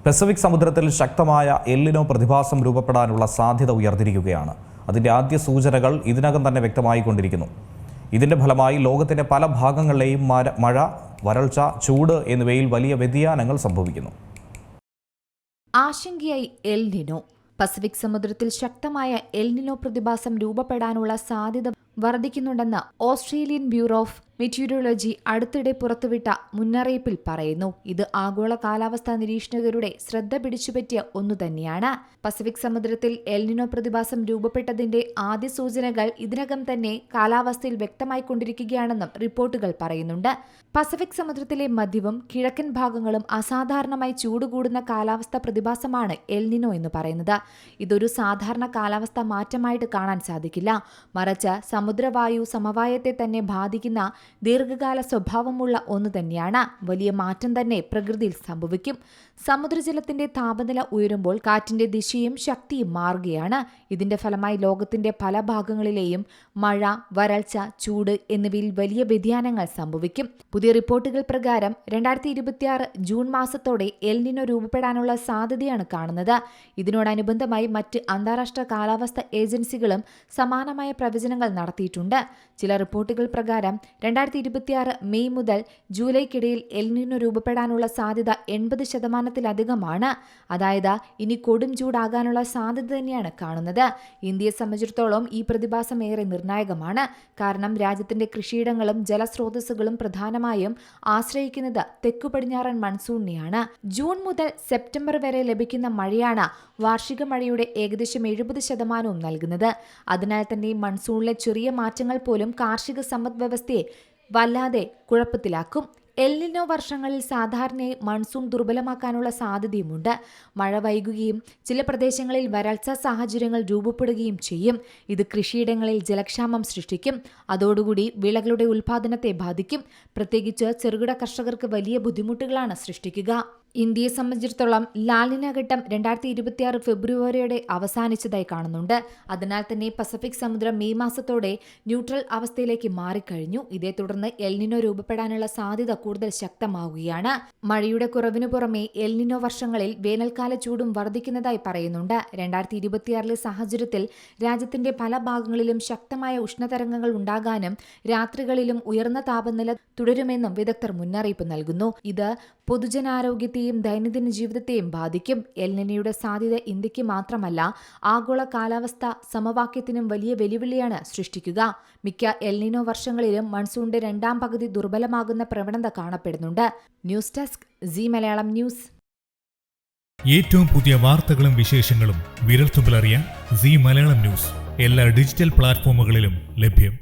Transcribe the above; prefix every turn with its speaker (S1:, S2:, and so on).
S1: Pacific സമുദ്രത്തിൽ ശക്തമായ El Niño പ്രതിഭാസം രൂപപ്പെടാനുള്ള സാധ്യത ഉയർന്നിരിക്കുകയാണ്. അതിൻ്റെ ആദ്യ സൂചനകൾ ഇതിനകം തന്നെ വ്യക്തമായിക്കൊണ്ടിരിക്കുന്നു. ഇതിൻ്റെ ഫലമായി ലോകത്തിൻ്റെ പല ഭാഗങ്ങളിലെയും മഴ, വരൾച്ച, ചൂട് എന്നിവയിൽ വലിയ വ്യതിയാനങ്ങൾ സംഭവിക്കുന്നു.
S2: ആശങ്കയായി എൽനിനോ. പസഫിക് സമുദ്രത്തിൽ ശക്തമായ എൽനിനോ പ്രതിഭാസം രൂപപ്പെടാനുള്ള സാധ്യത വർദ്ധിക്കുന്നുണ്ടെന്ന് ഓസ്ട്രേലിയൻ ബ്യൂറോ ഓഫ് മെറ്റീരിയോളജി അടുത്തിടെ പുറത്തുവിട്ട മുന്നറിയിപ്പിൽ പറയുന്നു. ഇത് ആഗോള കാലാവസ്ഥാ നിരീക്ഷകരുടെ ശ്രദ്ധ പിടിച്ചുപറ്റിയ ഒന്നുതന്നെയാണ്. പസഫിക് സമുദ്രത്തിൽ എൽനിനോ പ്രതിഭാസം രൂപപ്പെട്ടതിന്റെ ആദ്യ സൂചനകൾ ഇതിനകം തന്നെ കാലാവസ്ഥയിൽ വ്യക്തമായിക്കൊണ്ടിരിക്കുകയാണെന്നും റിപ്പോർട്ടുകൾ പറയുന്നുണ്ട്. പസഫിക് സമുദ്രത്തിലെ മധ്യവും കിഴക്കൻ ഭാഗങ്ങളും അസാധാരണമായി ചൂടുകൂടുന്ന കാലാവസ്ഥാ പ്രതിഭാസമാണ് എൽനിനോ എന്ന് പറയുന്നത്. ഇതൊരു സാധാരണ കാലാവസ്ഥാ മാറ്റമായിട്ട് കാണാൻ സാധിക്കില്ല. മറിച്ച് സമുദ്രവായു സമവായത്തെ തന്നെ ബാധിക്കുന്ന ദീർഘകാല സ്വഭാവമുള്ള ഒന്നു തന്നെയാണ്. വലിയ മാറ്റം തന്നെ പ്രകൃതിയിൽ സംഭവിക്കും. സമുദ്രജലത്തിന്റെ താപനില ഉയരുമ്പോൾ കാറ്റിന്റെ ദിശയും ശക്തിയും മാറുകയാണ്. ഇതിന്റെ ഫലമായി ലോകത്തിന്റെ പല ഭാഗങ്ങളിലെയും മഴ, വരൾച്ച, ചൂട് എന്നിവയിൽ വലിയ വ്യതിയാനങ്ങൾ സംഭവിക്കും. പുതിയ റിപ്പോർട്ടുകൾ പ്രകാരം 2026 ജൂൺ മാസത്തോടെ എൽനിനോ രൂപപ്പെടാനുള്ള സാധ്യതയാണ് കാണുന്നത്. ഇതിനോടനുബന്ധമായി മറ്റ് അന്താരാഷ്ട്ര കാലാവസ്ഥാ ഏജൻസികളും സമാനമായ പ്രവചനങ്ങൾ നടത്തിയിട്ടുണ്ട്. ചില റിപ്പോർട്ടുകൾ പ്രകാരം 2026 മെയ് മുതൽ ജൂലൈക്കിടയിൽ എൽനിനോ രൂപപ്പെടാനുള്ള സാധ്യത 80%-ലധികമാണ്. അതായത് ഇനി കൊടും ചൂടാകാനുള്ള സാധ്യത തന്നെയാണ് കാണുന്നത്. ഇന്ത്യയെ സംബന്ധിച്ചിടത്തോളം ഈ പ്രതിഭാസം ഏറെ നിർണായകമാണ്. കാരണം രാജ്യത്തിന്റെ കൃഷിയിടങ്ങളും ജലസ്രോതസ്സുകളും പ്രധാനമായും ആശ്രയിക്കുന്നത് തെക്കു പടിഞ്ഞാറൻ മൺസൂണിനെയാണ്. ജൂൺ മുതൽ സെപ്റ്റംബർ വരെ ലഭിക്കുന്ന മഴയാണ് വാർഷിക മഴയുടെ ഏകദേശം 70% നൽകുന്നത്. അതിനാൽ തന്നെ മൺസൂണിലെ ചെറിയ മാറ്റങ്ങൾ പോലും കാർഷിക സമ്പദ്വ്യവസ്ഥയെ വല്ലാതെ കുഴപ്പത്തിലാക്കും. എൽനിനോ വർഷങ്ങളിൽ സാധാരണയായി മൺസൂൺ ദുർബലമാക്കാനുള്ള സാധ്യതയുമുണ്ട്. മഴ വൈകുകയും ചില പ്രദേശങ്ങളിൽ വരൾച്ചാ സാഹചര്യങ്ങൾ രൂപപ്പെടുകയും ചെയ്യും. ഇത് കൃഷിയിടങ്ങളിൽ ജലക്ഷാമം സൃഷ്ടിക്കും. അതോടുകൂടി വിളകളുടെ ഉൽപ്പാദനത്തെ ബാധിക്കും. പ്രത്യേകിച്ച് ചെറുകിട കർഷകർക്ക് വലിയ ബുദ്ധിമുട്ടുകളാണ് സൃഷ്ടിക്കുക. ഇന്ത്യയെ സംബന്ധിച്ചിടത്തോളം ലാനിന ഘട്ടം 2026 ഫെബ്രുവരിയോടെ അവസാനിച്ചതായി കാണുന്നുണ്ട്. അതിനാൽ തന്നെ പസഫിക് സമുദ്രം മെയ് മാസത്തോടെ ന്യൂട്രൽ അവസ്ഥയിലേക്ക് മാറിക്കഴിഞ്ഞു. ഇതേ തുടർന്ന് എൽനിനോ രൂപപ്പെടാനുള്ള സാധ്യത കൂടുതൽ ശക്തമാവുകയാണ്. മഴയുടെ കുറവിനു പുറമെ എൽനിനോ വർഷങ്ങളിൽ വേനൽക്കാല ചൂടും വർദ്ധിക്കുന്നതായി പറയുന്നുണ്ട്. 2026 സാഹചര്യത്തിൽ രാജ്യത്തിന്റെ പല ഭാഗങ്ങളിലും ശക്തമായ ഉഷ്ണതരംഗങ്ങൾ ഉണ്ടാകാനും രാത്രികളിലും ഉയർന്ന താപനില തുടരുമെന്നും വിദഗ്ധർ മുന്നറിയിപ്പ് നൽകുന്നു. ഇത് പൊതുജനാരോഗ്യത്തെയും ദൈനംദിന ജീവിതത്തെയും ബാധിക്കും. എൽനിനോയുടെ സാധ്യത ഇന്ത്യക്ക് മാത്രമല്ല ആഗോള കാലാവസ്ഥാ സമവാക്യത്തിനും വലിയ വെല്ലുവിളിയാണ് സൃഷ്ടിക്കുക. മിക്ക എൽനിനോ വർഷങ്ങളിലും മൺസൂണിന്റെ രണ്ടാം പകുതി ദുർബലമാകുന്ന പ്രവണത കാണപ്പെടുന്നുണ്ട്. News desk Zee Malayalam news.
S3: ഏറ്റവും പുതിയ വാർത്തകളും വിശേഷങ്ങളും വിരൽത്തുമ്പിലറിയാൻ സീ മലയാളം ന്യൂസ് എല്ലാ ഡിജിറ്റൽ പ്ലാറ്റ്ഫോമുകളിലും ലഭ്യം.